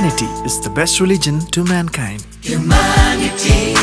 Humanity is the best religion to mankind. Humanity.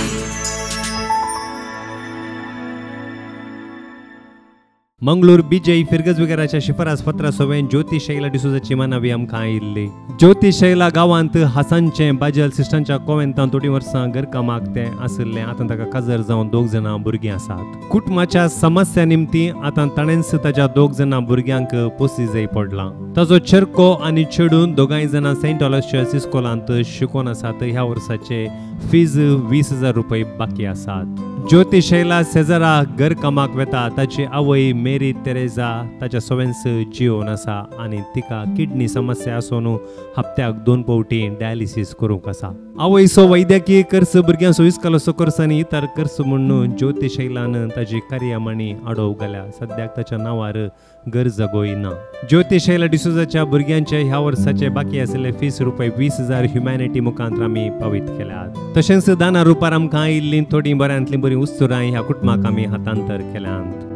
Mangalore बीजे फिरगज विकाराच्या शिफारस पत्रा सोवेन ज्योतिष शैला डिसोजाची मानावी आमकां इल्ली. ज्योतिष शैला गांवांत हासांचे बाजल सिस्टरांच्या कोवेंतां थोडी वर्सां घरकामाक ते आसले. आतां ताका काजर जावन 2 जाणां भुरगीं आसात. कुटुंबाच्या समस्या निमती आतां ताणेंच ताच्या 2 जाणां भुरग्यांक पोसी जाय पडला. ताजो चेडको आनी चेडून दोगांय जाणां सेंट ऑलॉयसियस इस्कॉलांत शिकून आसात. ह्या वर्साचे फीज 20,000 रुपये बाकी आसात. ज्योतिष शैला सेजारा घर कामाक वेता. ताची आवय मेरी तेरेजा ताच्या सोवेन्स जियोन आसा आनी तिका किडनी समस्या आसून हप्त्याक 2 फावटी डायलिसीस करूंक आसा. आवयचो वैद्यकीय खर्च भुरग्यांचो इस्कॉलाचो खर्च आनी इतर खर्च म्हणून ज्योतिष शैलान ताची कार्यामणी आडोव घाल्या. सद्याक ताच्या नांवार घर जगोय ना. ज्योतिष शैला डिसोजाच्या भुरग्यांचे ह्या वर्साचे बाकी आशिल्ले फीस रुपये 20,000 ह्युमॅनिटी मुखांतर आमी पावीत केल्यात. तशेंच दाना रुपार आमकां इल्ली थोडी बऱ्यांतली बरी उस्तुराय ह्या कुटुंबाक आमी हातांतर केल्यात.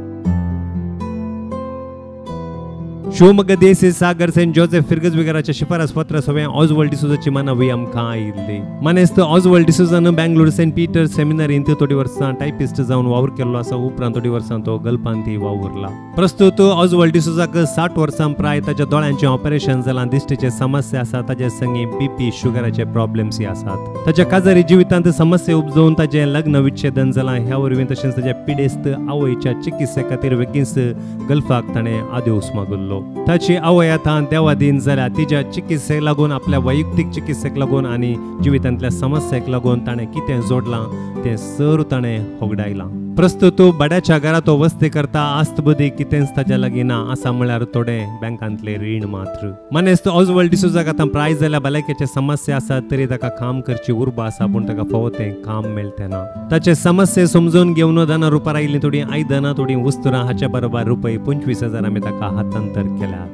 शिवमोग्गा देसी सागर सेंट जोसेफ फिरगज विकाराच्या शिफारस पत्र सोवें ऑजवर्ल्ड डिसोजाची मानावी आमकां इल्ली. मानेस्त ऑजवर्ल्ड डिसोजान बेंगलोर सेंट पीटर सेमिनारींत थोडी वर्सां टायपिस्ट जावन वावर केल्लो आसा. उपरांत थोडी वर्सां तो गल्पांत वावुरला. प्रस्तुत ऑजवर्ल्ड डिसोजाक 60 वर्सां प्राय ताच्या दोळ्यांचें ऑपरेशन जालां. दिश्टीचे समस्या आसा. ताचे संगी BP शुगराचे प्रॉब्लेम्स आसात. ताच्या काजारी जिवितांत समस्या उपजोवन ताचें लग्न विच्छेदन जालां. ह्या वरवीं तशेंच ताच्या पिडेस्त आवयच्या चिकित्से खातीर बेगीनच गल्फाक ताणें आदेवूस मागुल्लो. ताची आवय आतां देवादीन जाल्या. तिच्या चिकित्सेक लागून आपल्या वैयक्तीक चिकित्सेक लागून आनी जिवितांतल्या समस्याक लागून ताणें कितें जोडलां तें सर ताणें होगडायलां. प्रस्तुत भाड्याच्या घरांत वस्ती करता. आस्तबदी कितेंच ताच्या लागीं ना आसा म्हळ्यार थोडे बँकांतले रीण मात्र. मानेस्त ऑजवर्ल्ड डिसोजाक आतां प्राय जाल्या भलायकेचे समस्या आसात. तरी ताका काम करची उर्बा आसा पूण ताका फावो तें काम मेळटें ना. ताचे समस्या समजून घेवन दाना रुपार आयिल्लीं थोडीं आयदनां थोडीं वस्तुरां हाच्या बरोबर रुपये 25,000 आमी ताका हातांतर केल्यात.